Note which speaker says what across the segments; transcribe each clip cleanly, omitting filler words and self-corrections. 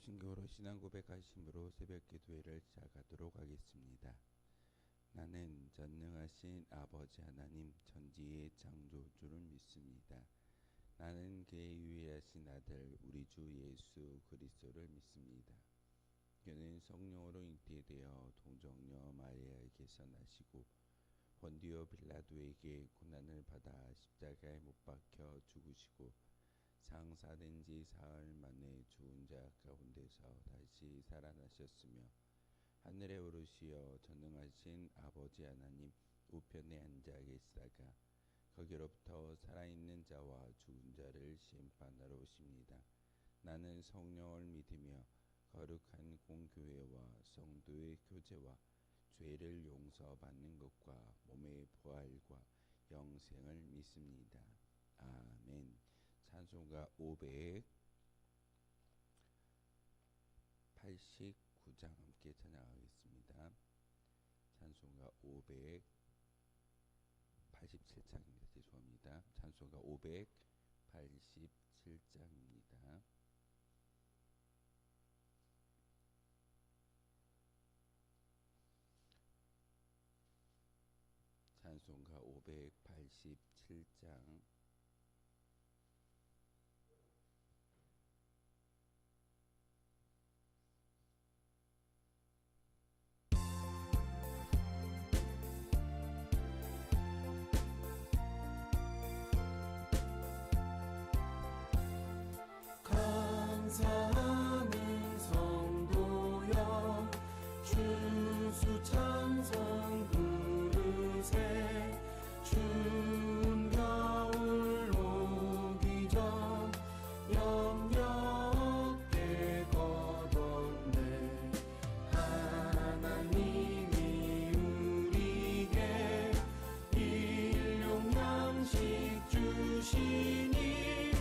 Speaker 1: 사도신경으로 신앙 고백하심으로 새벽 기도회를 시작하도록 하겠습니다. 나는 전능하신 아버지 하나님 천지의 창조주를 믿습니다. 나는 그의 유일하신 아들 우리 주 예수 그리스도를 믿습니다. 그는 성령으로 잉태되어 동정녀 마리아에게서 나시고 본디오 빌라도에게 고난을 받아 십자가에 못 박혀 죽으시고 장사된 지 사흘 만에 죽은 자 가운데서 다시 살아나셨으며 하늘에 오르시어 전능하신 아버지 하나님 우편에 앉아 계시다가 거기로부터 살아있는 자와 죽은 자를 심판하러 오십니다. 나는 성령을 믿으며 거룩한 공교회와 성도의 교제와 죄를 용서받는 것과 몸의 부활과 영생을 믿습니다. 아멘. 찬송가 589장 함께 찬양하겠습니다. 찬송가 587장입니다. 죄송합니다. 찬송가 587장입니다. 찬송가 587장
Speaker 2: 감사하는 성도여 주수 찬송 부르세 추운 겨울 오기 전 염렵게 걷었네. 하나님이 우리에게 일용 양식 주시니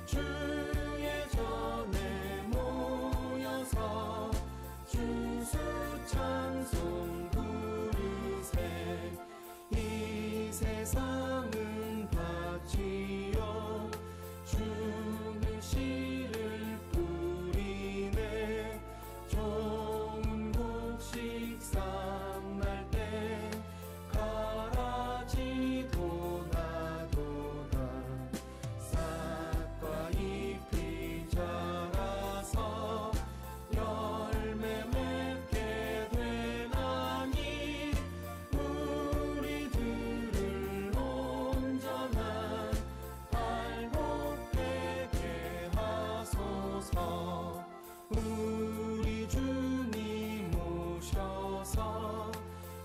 Speaker 2: 주의 전에 모여서 주수 찬송 부르세. 이 세상은 밭이요 주는 씨를 뿌리네. 좋은 곡식 싹날 때 가라지도 나도다. 싹과 잎이 자라서 열매 맺게 되나니 우리들을 온전한 발복되게 하소서. 우리 주님 오셔서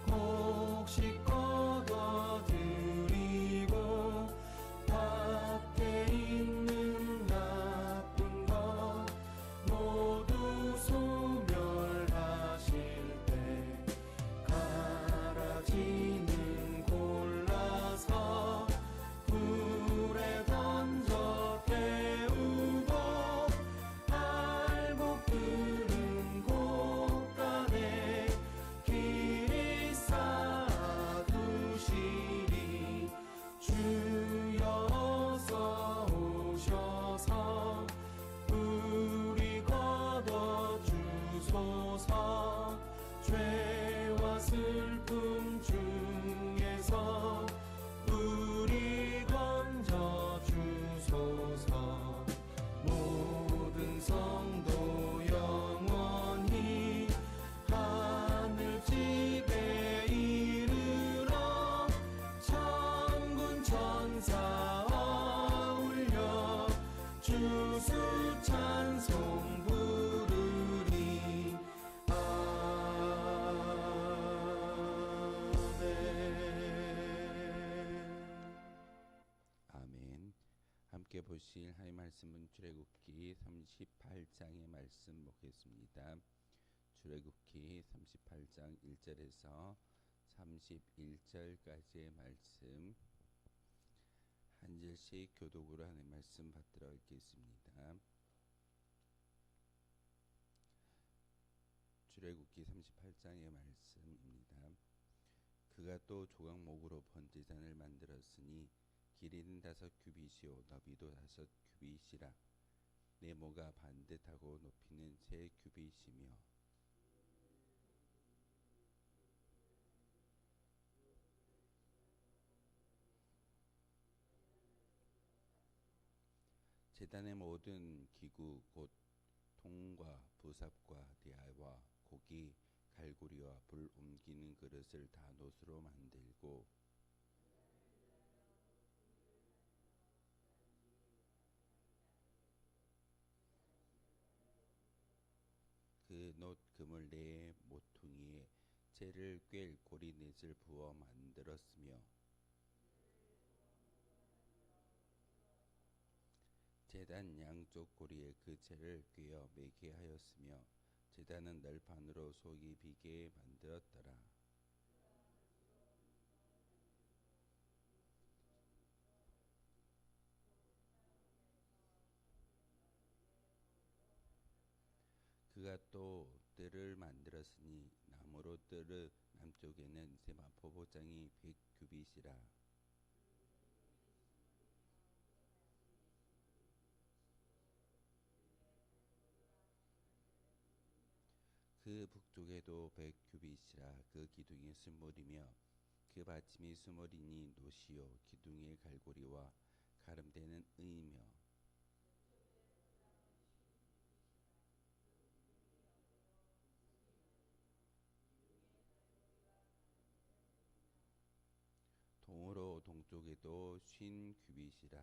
Speaker 2: 곡식 걷어들이고 밭에 있는 나쁜 것 모두 소멸하실 때 가라지는 골라서 불에 던져 태우고 알곡들은 곳간에 길이 쌓아두시리. 주여 어서 오셔서 우리 걷어주소서. 죄와 슬픔 중에서 우리 건져주소서. 모든 성도 영원히 하늘집에 이르러 천군 천사 어울려 주수 찬송 부르리.
Speaker 1: 아멘. 함께 보실 하나님 말씀은 출애굽기 38장의 말씀 보겠습니다. 출애굽기 38장 1절에서 31절까지의 말씀 한 절씩 교독으로 하는 말씀 받들어 읽겠습니다. 출애굽기 38장의 말씀입니다. 그가 또 조각목으로 번제잔을 만들었으니 길이는 5 규빗이요 너비도 5 규빗이라. 네모가 반듯하고 높이는 세 규빗이며 제단의 모든 기구 곧 통과 부삽과 대야와 고기 갈고리와 불 옮기는 그릇을 다 노수로 만들고 그 놋 그물 내에 모퉁이에 재를 꿰 고리넷을 부어 만들었으며 제단 양쪽 고리에 그 재를 꿰어 매게 하였으며 제단은 널판으로 속이 비게 만들었더라. 그가 또 뜰을 만들었으니 나무로 뜰의 남쪽에는 세마포보장이 100규빗이라. 그 북쪽에도 100규빗이라. 그 기둥이 스물이며 그 받침이 스물이니 노시요 기둥의 갈고리와 가름대는 은이며 동으로 동쪽에도 50규빗이라.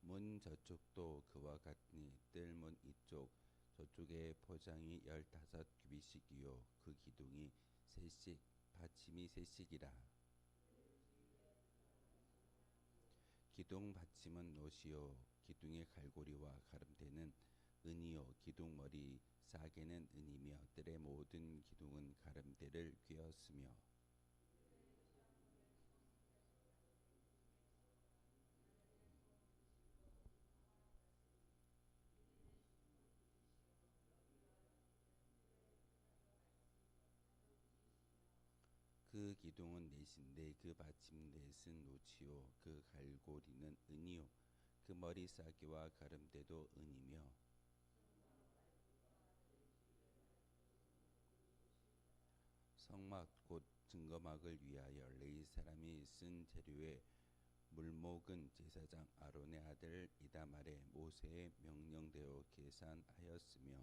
Speaker 1: 문 저쪽도 그와 같으니 뜰문 이쪽 저쪽에 포장이 15규빗이요 그 기둥이 셋씩 받침이 셋씩이라. 기둥 받침은 노시요 기둥의 갈고리와 가름대는 은이요 기둥 머리 사개는 은이며 뜰의 모든 기둥은 가름대를 꿰었으며 그 기둥은 넷인데 그 받침 넷은 노치요 그 갈고리는 은이요 그 머리 싸기와 가름대도 은이며 성막 곧 증거막을 위하여 레위 사람이 쓴 재료의 물목은 제사장 아론의 아들 이다말의 모세의 명령대로 계산하였으며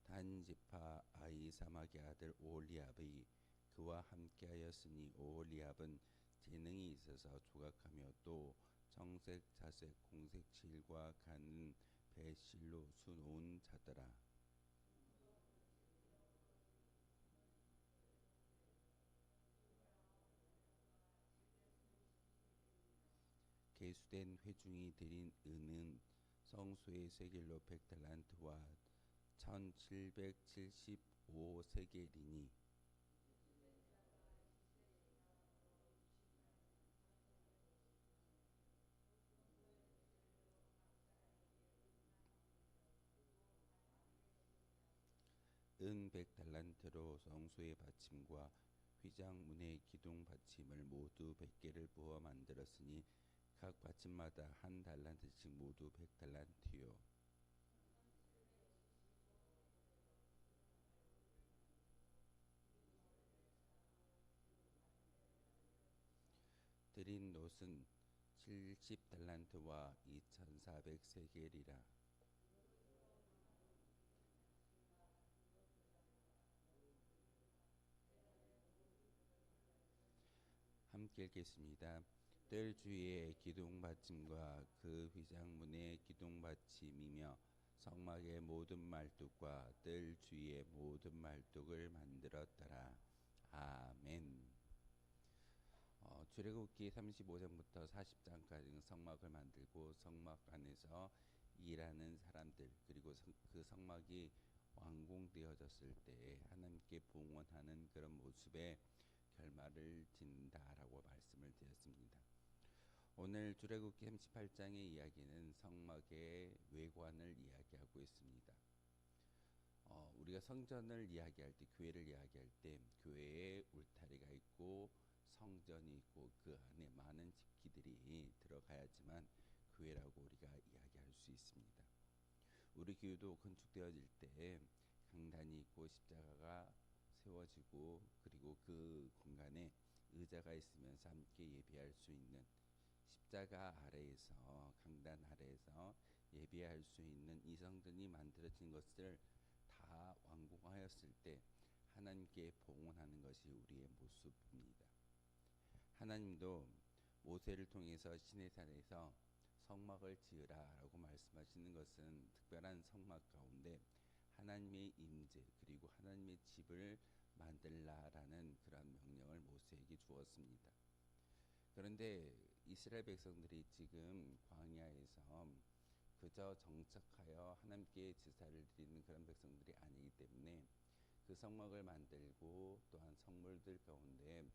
Speaker 1: 단 지파 아히사막의 아들 오홀리압이 그와 함께하였으니 오홀리압은 재능이 있어서 조각하며 또 정색 자색 공색 실과 가는 배실로 수놓은 자더라. 계수된 회중이 드린 은은 성소의 세겔로 100달란트와 1775 세겔이니 은 100달란트로 성소의 받침과 휘장문의 기둥 받침을 모두 100개를 부어 만들었으니 각 받침마다 한 달란트씩 모두 100달란트요. 드린 놋은 70달란트와 2400 세겔이라. 함께 읽겠습니다. 뜰 주위의 기둥 받침과 그 휘장문의 기둥 받침이며 성막의 모든 말뚝과 뜰 주위의 모든 말뚝을 만들었더라. 아멘. 출애굽기 35장부터 40장까지는 성막을 만들고 성막 안에서 일하는 사람들 그리고 그 성막이 완공되어졌을 때 하나님께 봉헌하는 그런 모습의 결말을 짓는다라고 말씀을 드렸습니다. 오늘 출애굽기 38장의 이야기는 성막의 외관을 이야기하고 있습니다. 우리가 성전을 이야기할 때, 교회를 이야기할 때 교회에 울타리가 있고 성전이 있고 그 안에 많은 집기들이 들어가야지만 교회라고 우리가 이야기할 수 있습니다. 우리 교회도 건축되어질 때 강단이 있고 십자가가 세워지고 그리고 그 공간에 의자가 있으면서 함께 예배할 수 있는, 십자가 아래에서, 강단 아래에서 예배할 수 있는 이 성전이 만들어진 것을 다 완공하였을 때 하나님께 봉헌하는 것이 우리의 모습입니다. 하나님도 모세를 통해서 시내산에서 성막을 지으라라고 말씀하시는 것은 특별한 성막 가운데 하나님의 임재 그리고 하나님의 집을 만들라라는 그런 명령을 모세에게 주었습니다. 그런데 이스라엘 백성들이 지금 광야에서 그저 정착하여 하나님께 제사를 드리는 그런 백성들이 아니기 때문에 그 성막을 만들고 또한 성물들 가운데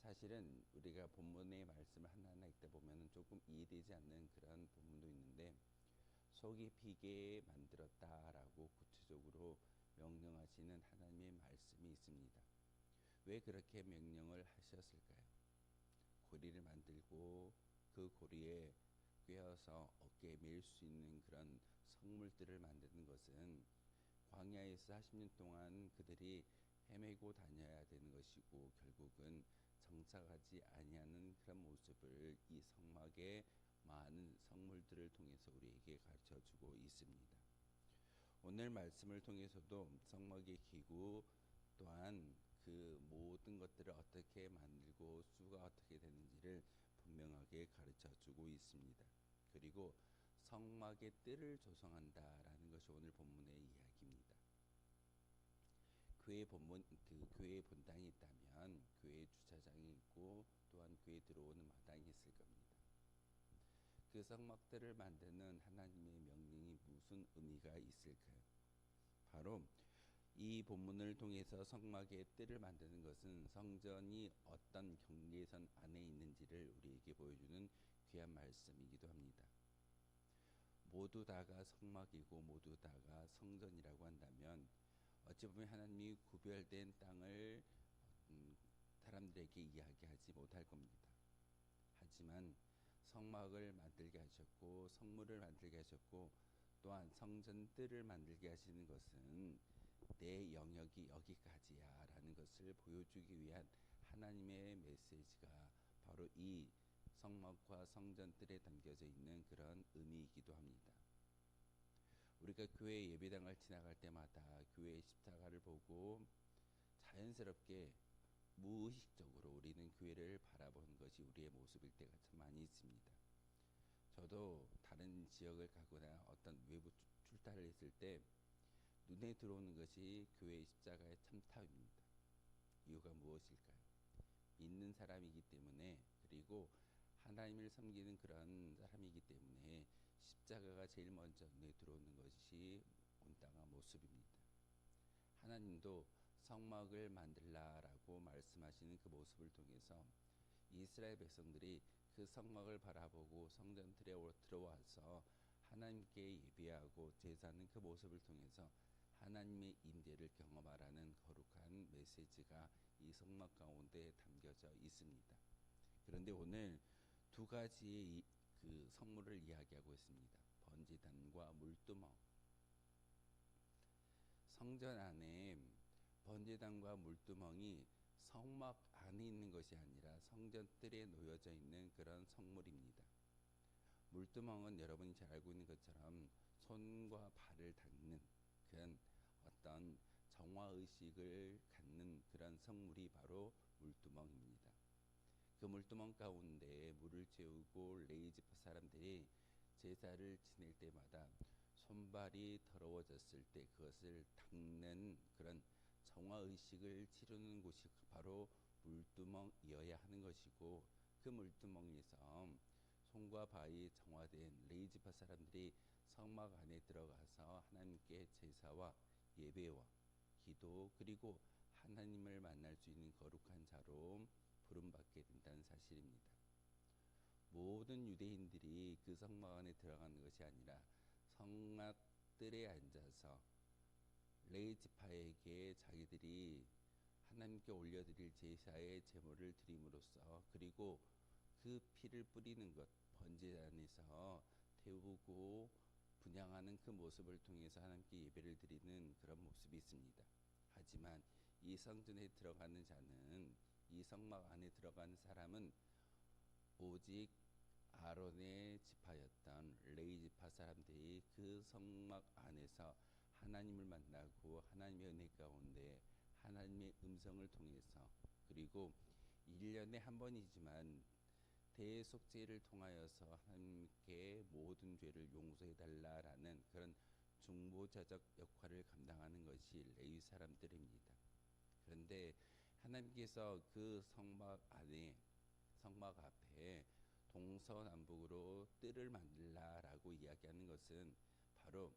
Speaker 1: 사실은 우리가 본문의 말씀을 하나하나 읽다 보면 조금 이해되지 않는 그런 부분도 있는데, 속이 비게 만들었다라고 구체적으로 명령하시는 하나님의 말씀이 있습니다. 왜 그렇게 명령을 하셨을까요? 고리를 만들고 그 고리에 꿰어서 어깨에 매일 수 있는 그런 성물들을 만드는 것은 광야에서 40년 동안 그들이 헤매고 다녀야 되는 것이고 결국은 정착하지 아니하는 그런 모습을 이 성막의 많은 성물들을 통해서 우리에게 가르쳐주고 있습니다. 오늘 말씀을 통해서도 성막의 기구 또한 그 모든 것들을 어떻게 만들고 수가 어떻게 되는지를 분명하게 가르쳐주고 있습니다. 그리고 성막의 뜰을 조성한다라는 것이 오늘 본문의 이야기입니다. 교회의 본당이 있다면 교회의 주차장이 있고 또한 교회 들어오는 마당이 있을 겁니다. 그 성막들을 만드는 하나님의 명령이 무슨 의미가 있을까요? 바로 이 본문을 통해서 성막의 뜰을 만드는 것은 성전이 어떤 경계선 안에 있는지를 우리에게 보여주는 귀한 말씀이기도 합니다. 모두 다가 성막이고 모두 다가 성전이라고 한다면 어찌 보면 하나님이 구별된 땅을 사람들에게 이야기하지 못할 겁니다. 하지만 성막을 만들게 하셨고 성물을 만들게 하셨고 또한 성전들을 만들게 하시는 것은 내 영역이 여기까지야 라는 것을 보여주기 위한 하나님의 메시지가 바로 이 성막과 성전들에 담겨져 있는 그런 의미이기도 합니다. 우리가 교회 예배당을 지나갈 때마다 교회의 십자가를 보고 자연스럽게 무의식적으로 우리는 교회를 바라보는 것이 우리의 모습일 때가 참 많이 있습니다. 저도 다른 지역을 가거나 어떤 외부 출타를 했을 때 눈에 들어오는 것이 교회의 십자가의 첨탑입니다. 이유가 무엇일까요? 믿는 사람이기 때문에, 그리고 하나님을 섬기는 그런 사람이기 때문에 십자가가 제일 먼저 눈에 들어오는 것이 온당한 모습입니다. 하나님도 성막을 만들라라고 말씀하시는 그 모습을 통해서 이스라엘 백성들이 그 성막을 바라보고 성전틀에 들어와서 하나님께 예배하고 제사하는 그 모습을 통해서 하나님의 임재를 경험하라는 거룩한 메시지가 이 성막 가운데 담겨져 있습니다. 그런데 오늘 두 가지의 그 성물을 이야기하고 있습니다. 번제단과 물두멍. 성전 안에 번제단과 물두멍이 성막 안에 있는 것이 아니라 성전 뜰에 놓여져 있는 그런 성물입니다. 물두멍은 여러분이 잘 알고 있는 것처럼 손과 발을 닦는 그런 어떤 정화의식을 갖는 그런 성물이 바로 물두멍입니다. 그 물두멍 가운데 물을 채우고 레위지파 사람들이 제사를 지낼 때마다 손발이 더러워졌을 때 그것을 닦는 그런 정화의식을 치르는 곳이 바로 물두멍이어야 하는 것이고, 그 물두멍에서 손과 발이 정화된 레위지파 사람들이 성막 안에 들어가서 하나님께 제사와 예배와 기도 그리고 하나님을 만날 수 있는 거룩한 자로 부름받게 된다는 사실입니다. 모든 유대인들이 그 성막 안에 들어가는 것이 아니라 성막들에 앉아서 레위 지파에게 자기들이 하나님께 올려드릴 제사의 제물을 드림으로써, 그리고 그 피를 뿌리는 것, 번제단에서 태우고 분향하는 그 모습을 통해서 하나님께 예배를 드리는 그런 모습이 있습니다. 하지만 이 성전에 들어가는 자는, 이 성막 안에 들어가는 사람은 오직 아론의 지파였던 레위 지파 사람들이 그 성막 안에서 하나님을 만나고 하나님의 은혜 가운데 하나님의 음성을 통해서, 그리고 1년에 한 번이지만 대속죄를 통하여서 하나님께 모든 죄를 용서해 달라라는 그런 중보자적 역할을 감당하는 것이 레위 사람들입니다. 그런데 하나님께서 그 성막 안에, 성막 앞에 동서남북으로 뜰을 만들라라고 이야기하는 것은 바로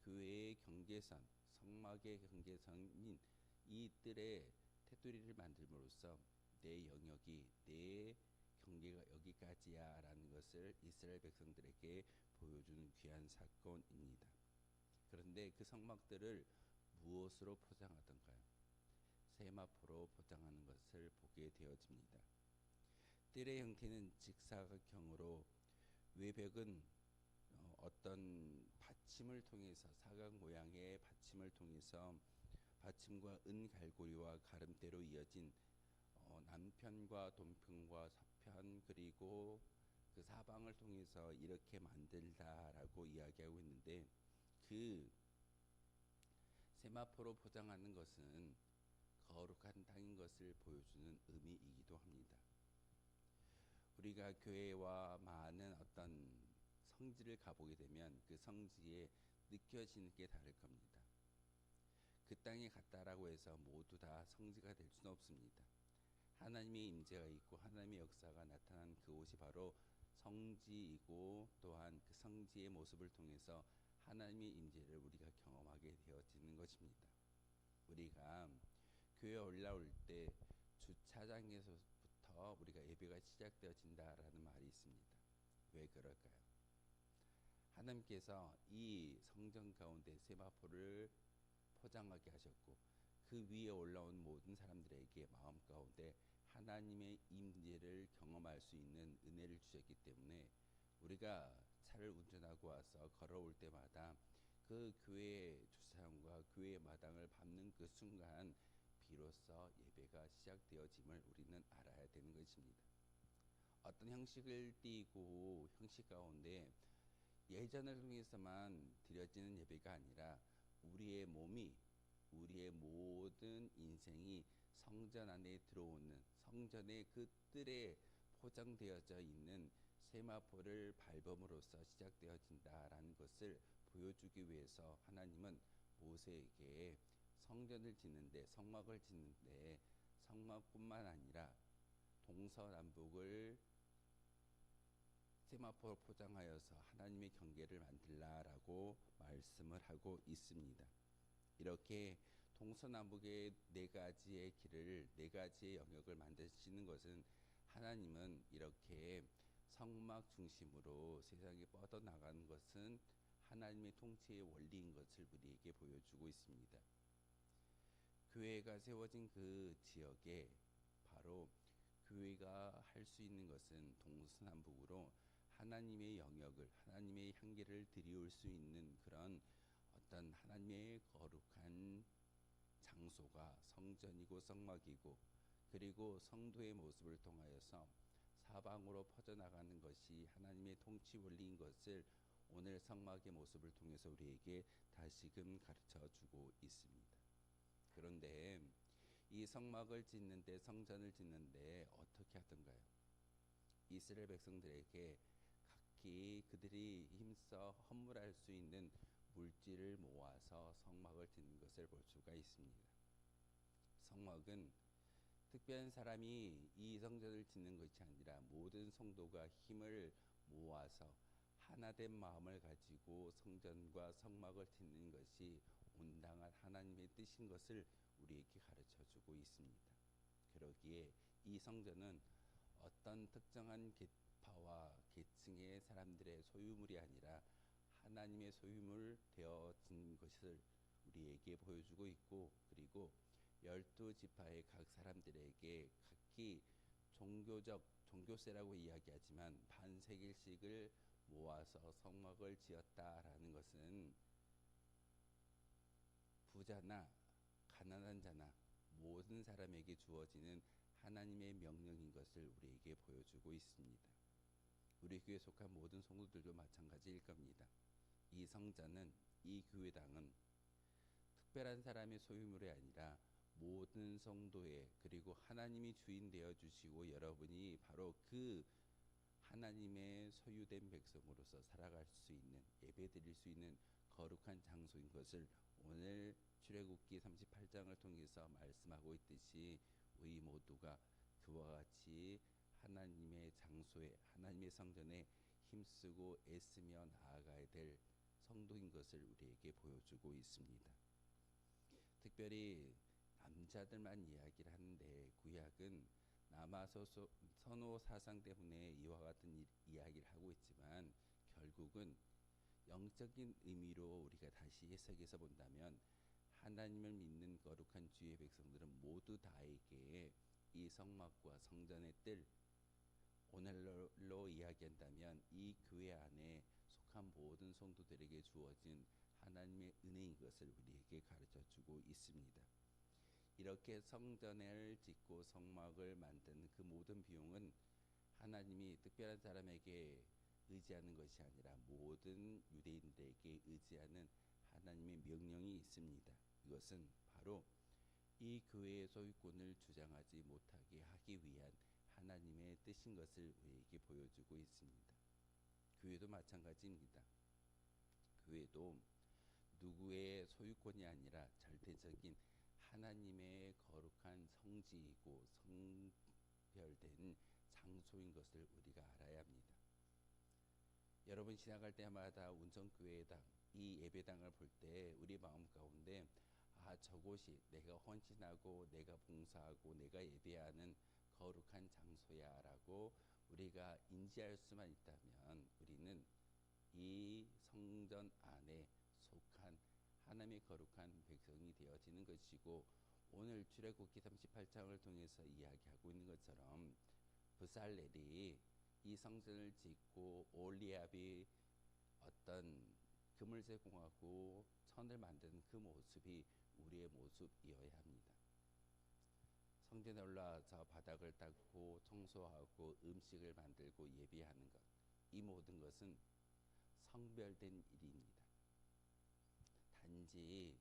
Speaker 1: 교회의 경계선, 성막의 경계선인 이 뜰에 테두리를 만들므로써 내 영역이, 내 경계가 여기까지야 라는 것을 이스라엘 백성들에게 보여주는 귀한 사건입니다. 그런데 그 성막들을 무엇으로 포장하던가요? 세마포로 포장하는 것을 보게 되어집니다. 뜰의 형태는 직사각형으로, 외벽은 어떤 받침을 통해서, 사각 모양의 받침을 통해서 받침과 은갈고리와 가름대로 이어진 남편과 동편과 서편, 그리고 그 사방을 통해서 이렇게 만들다라고 이야기하고 있는데, 그 세마포로 포장하는 것은 거룩한 땅인 것을 보여주는 의미이기도 합니다. 우리가 교회와 많은 어떤 성지를 가보게 되면 그 성지에 느껴지는 게 다를 겁니다. 그 땅에 갔다라고 해서 모두 다 성지가 될 수는 없습니다. 하나님의 임재가 있고 하나님의 역사가 나타난 그곳이 바로 성지이고, 또한 그 성지의 모습을 통해서 하나님의 임재를 우리가 경험하게 되어지는 것입니다. 우리가 교회에 올라올 때 주차장에서부터 우리가 예배가 시작되어진다라는 말이 있습니다. 왜 그럴까요? 하나님께서 이 성전 가운데 세마포를 포장하게 하셨고, 그 위에 올라온 모든 사람들에게 마음 가운데 하나님의 임재를 경험할 수 있는 은혜를 주셨기 때문에 우리가 차를 운전하고 와서 걸어올 때마다 그 교회의 주차장과 교회의 마당을 밟는 그 순간 비로소 예배가 시작되어짐을 우리는 알아야 되는 것입니다. 어떤 형식을 띠고 형식 가운데 예전을 통해서만 드려지는 예배가 아니라 우리의 몸이, 우리의 모든 인생이 성전 안에 들어오는, 성전의 그 뜰에 포장되어져 있는 세마포를 밟음으로써 시작되어진다라는 것을 보여주기 위해서 하나님은 모세에게 성전을 짓는데, 성막을 짓는데 성막뿐만 아니라 동서남북을 세마포로 포장하여서 하나님의 경계를 만들라라고 말씀을 하고 있습니다. 이렇게 동서남북의 네 가지의 길을, 네 가지의 영역을 만드시는 것은, 하나님은 이렇게 성막 중심으로 세상에 뻗어나가는 것은 하나님의 통치의 원리인 것을 우리에게 보여주고 있습니다. 교회가 세워진 그 지역에 바로 교회가 할 수 있는 것은 동서남북으로 하나님의 영역을, 하나님의 향기를 드리울 수 있는 그런 어떤 하나님의 거룩한 장소가 성전이고 성막이고, 그리고 성도의 모습을 통하여서 사방으로 퍼져나가는 것이 하나님의 통치 원리인 것을 오늘 성막의 모습을 통해서 우리에게 다시금 가르쳐 주고 있습니다. 그런데 이 성막을 짓는데, 성전을 짓는데 어떻게 하던가요? 이스라엘 백성들에게 각기 그들이 힘써 헌물할 수 있는 물질을 모아서 성막을 짓는 것을 볼 수가 있습니다. 성막은 특별한 사람이 이 성전을 짓는 것이 아니라 모든 성도가 힘을 모아서 하나된 마음을 가지고 성전과 성막을 짓는 것이 온당한 하나님의 뜻인 것을 우리에게 가르쳐 주고 있습니다. 그러기에 이 성전은 어떤 특정한 계파와 계층의 사람들의 소유물이 아니라 하나님의 소유물 되어진 것을 우리에게 보여주고 있고, 그리고 12지파의 각 사람들에게 각기 종교세라고 이야기하지만 반세겔씩을 모아서 성막을 지었다라는 것은 부자나 가난한 자나 모든 사람에게 주어지는 하나님의 명령인 것을 우리에게 보여주고 있습니다. 우리 교회에 속한 모든 성도들도 마찬가지일 겁니다. 이 성전은, 이 교회당은 특별한 사람의 소유물이 아니라 모든 성도의, 그리고 하나님이 주인 되어 주시고 여러분이 바로 그 하나님의 소유된 백성으로서 살아갈 수 있는, 예배드릴 수 있는 거룩한 장소인 것을 오늘 출애굽기 38장을 통해서 말씀하고 있듯이 우리 모두가 그와 같이 하나님의 장소에, 하나님의 성전에 힘쓰고 애쓰며 나아가야 될 성도인 것을 우리에게 보여주고 있습니다. 특별히 남자들만 이야기를 하는데 구약은 남아서 선호 사상 때문에 이와 같은 이야기를 하고 있지만, 결국은 영적인 의미로 우리가 다시 해석해서 본다면 하나님을 믿는 거룩한 주의 백성들은 모두 다에게 이 성막과 성전의 뜰, 오늘로 이야기한다면 이 교회 안에 속한 모든 성도들에게 주어진 하나님의 은혜인 것을 우리에게 가르쳐주고 있습니다. 이렇게 성전을 짓고 성막을 만든 그 모든 비용은 하나님이 특별한 사람에게 의지하는 것이 아니라 모든 유대인들에게 의지하는 하나님의 명령이 있습니다. 이것은 바로 이 교회의 소유권을 주장하지 못하게 하기 위한 하나님의 뜻인 것을 우리에게 보여주고 있습니다. 교회도 마찬가지입니다. 교회도 누구의 소유권이 아니라 절대적인 하나님의 거룩한 성지이고 성별된 장소인 것을 우리가 알아야 합니다. 여러분 지나갈 때마다 운정교회당, 이 예배당을 볼 때 우리 마음 가운데 저곳이 내가 헌신하고 내가 봉사하고 내가 예배하는 거룩한 장소야 라고 우리가 인지할 수만 있다면 우리는 이 성전 안에 속한 하나님의 거룩한 백성이 되어지는 것이고, 오늘 출애굽기 38장을 통해서 이야기하고 있는 것처럼 브살렐이 이 성전을 짓고 올리압이 어떤 금을 제공하고 천을 만드는 그 모습이 우리의 모습이어야 합니다. 성전에 올라와서 바닥을 닦고 청소하고 음식을 만들고 예배하는 것, 이 모든 것은 성별된 일입니다. 단지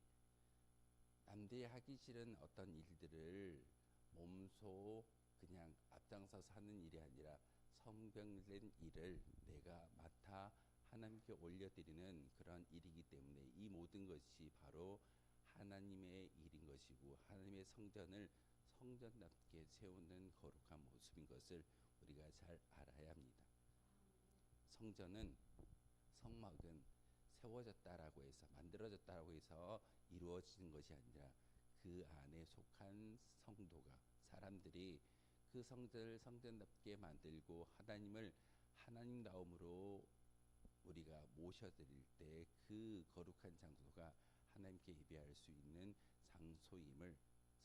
Speaker 1: 남들이 하기 싫은 어떤 일들을 몸소 그냥 앞장서서 하는 일이 아니라 성별된 일을 내가 맡아 하나님께 올려드리는 그런 일이기 때문에 이 모든 것이 바로 하나님의 일인 것이고, 하나님의 성전을 성전답게 세우는 거룩한 모습인 것을 우리가 잘 알아야 합니다. 성전은, 성막은 세워졌다라고 해서, 만들어졌다라고 해서 이루어지는 것이 아니라 그 안에 속한 성도가, 사람들이 그 성전을 성전답게 만들고 하나님을 하나님다움으로 우리가 모셔드릴 때 그 거룩한 장소가 하나님께 예배할 수 있는 장소임을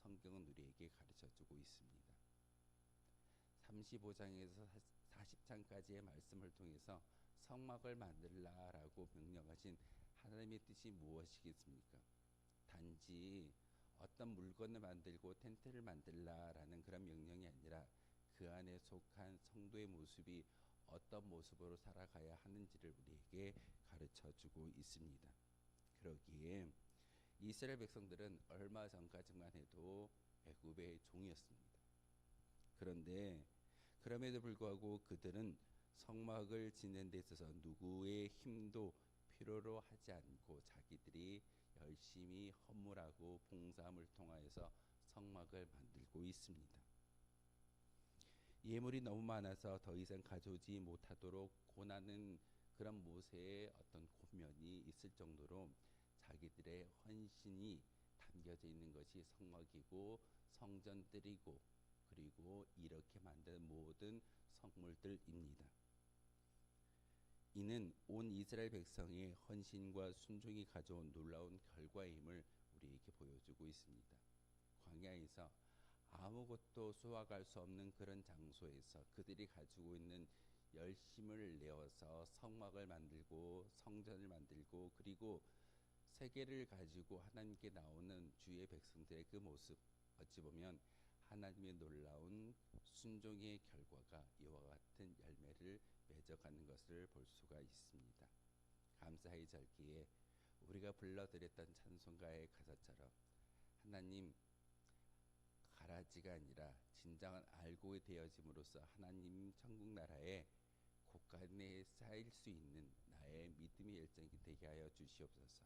Speaker 1: 성경은 우리에게 가르쳐주고 있습니다. 35장에서 40장까지의 말씀을 통해서 성막을 만들라라고 명령하신 하나님의 뜻이 무엇이겠습니까? 단지 어떤 물건을 만들고 텐트를 만들라라는 그런 명령이 아니라 그 안에 속한 성도의 모습이 어떤 모습으로 살아가야 하는지를 우리에게 가르쳐주고 있습니다. 그러기에 이스라엘 백성들은 얼마 전까지만 해도 애굽의 종이었습니다. 그런데 그럼에도 불구하고 그들은 성막을 짓는 데 있어서 누구의 힘도 필요로 하지 않고 자기들이 열심히 헌물하고 봉사함을 통하여서 성막을 만들고 있습니다. 예물이 너무 많아서 더 이상 가져오지 못하도록 고나는 그런 모세의 어떤 고면이 있을 정도로 자기들의 헌신이 담겨져 있는 것이 성막이고 성전들이고, 그리고 이렇게 만든 모든 성물들입니다. 이는 온 이스라엘 백성의 헌신과 순종이 가져온 놀라운 결과임을 우리에게 보여주고 있습니다. 광야에서 아무것도 수확할 수 없는 그런 장소에서 그들이 가지고 있는 열심을 내어서 성막을 만들고 성전을 만들고 그리고 세계를 가지고 하나님께 나오는 주의 백성들의 그 모습, 어찌 보면 하나님의 놀라운 순종의 결과가 이와 같은 열매를 맺어가는 것을 볼 수가 있습니다. 감사의 절기에 우리가 불러드렸던 찬송가의 가사처럼 하나님, 가라지가 아니라 진정한 알고 되어짐으로써 하나님 천국 나라에 곳간에 쌓일 수 있는 나의 믿음의 열정이 되게 하여 주시옵소서.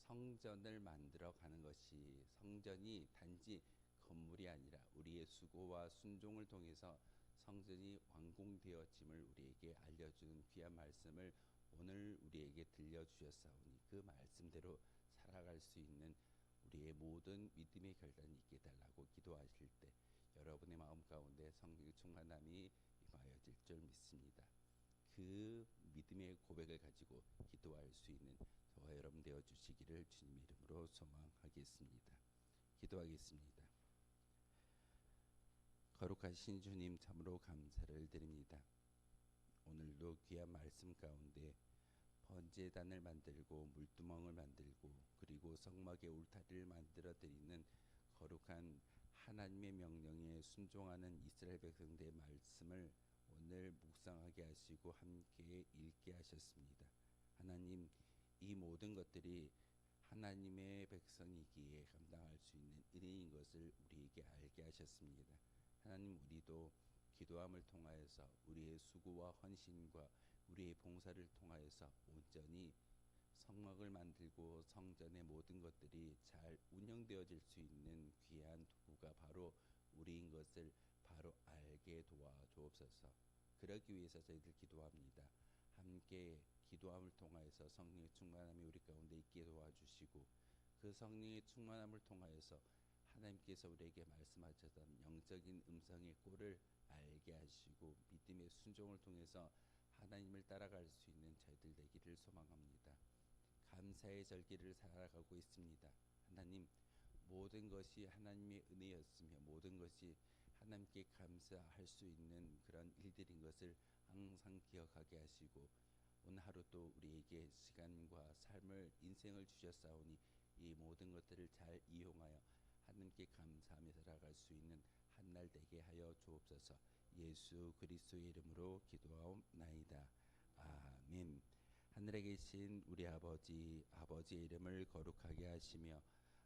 Speaker 1: 성전을 만들어 가는 것이, 성전이 단지 건물이 아니라 우리의 수고와 순종을 통해서 성전이 완공되어짐을 우리에게 알려주는 귀한 말씀을 오늘 우리에게 들려주셨사오니 그 말씀대로 살아갈 수 있는 우리의 모든 믿음의 결단이 있게 달라고 기도하실 때 여러분의 마음 가운데 성령의 충만함이 임하여질 줄 믿습니다. 그 믿음의 고백을 가지고 기도할 수 있는 저와 여러분 되어 주시기를 주님의 이름으로 소망하겠습니다. 기도하겠습니다. 거룩하신 주님, 참으로 감사를 드립니다. 오늘도 귀한 말씀 가운데 번제단을 만들고 물두멍을 만들고 그리고 성막의 울타리를 만들어 드리는 거룩한 하나님의 명령에 순종하는 이스라엘 백성들의 말씀을 오늘 묵상하게 하시고 함께 읽게 하셨습니다. 하나님, 이 모든 것들이 하나님의 백성이기에 감당할 수 있는 은혜인 것을 우리에게 알게 하셨습니다. 하나님, 우리도 기도함을 통하여서 우리의 수고와 헌신과 우리의 봉사를 통하여서 온전히 성막을 만들고 성전의 모든 것들이 잘 운영되어질 수 있는 귀한 도구가 바로 우리인 것을 바로 알게 도와주옵소서. 그러기 위해서 저희들 기도합니다. 함께 기도함을 통하여서 성령의 충만함이 우리 가운데 있게 도와주시고 그 성령의 충만함을 통하여서 하나님께서 우리에게 말씀하셨던 영적인 음성의 꼴을 알게 하시고 믿음의 순종을 통해서 하나님을 따라갈 수 있는 저희들 되기를 소망합니다. 감사의 절기를 살아가고 있습니다. 하나님, 모든 것이 하나님의 은혜였으며 모든 것이 하나님께 감사할 수 있는 그런 일들인 것을 항상 기억하게 하시고 오늘 하루도 우리에게 시간과 삶을 인생을 주셨사오니 이 모든 것들을 잘 이용하여 하나님께 감사하며 살아갈 수 있는 한날 되게 하여 주옵소서. 예수 그리스도의 이름으로 기도하옵나이다. 아멘. 하늘에 계신 우리 아버지, 아버지의 이름을 거룩하게 하시며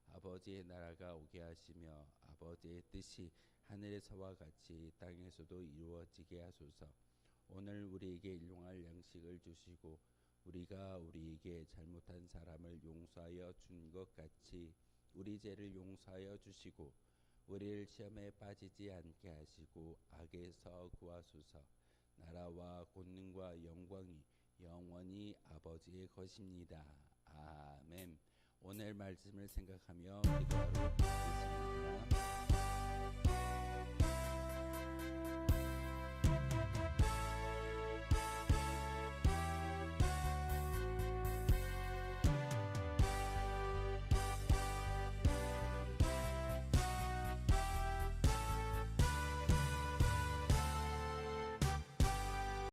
Speaker 1: 아버지의 나라가 오게 하시며 아버지의 뜻이 하늘에서와 같이 땅에서도 이루어지게 하소서. 오늘 우리에게 일용할 양식을 주시고 우리가 우리에게 잘못한 사람을 용서하여 준 것 같이 우리 죄를 용서하여 주시고 우리를 시험에 빠지지 않게 하시고 악에서 구하소서. 나라와 권능과 영광이 영원히 아버지의 것입니다. 아멘. 오늘 말씀을 생각하며 기도하도록 하겠습니다.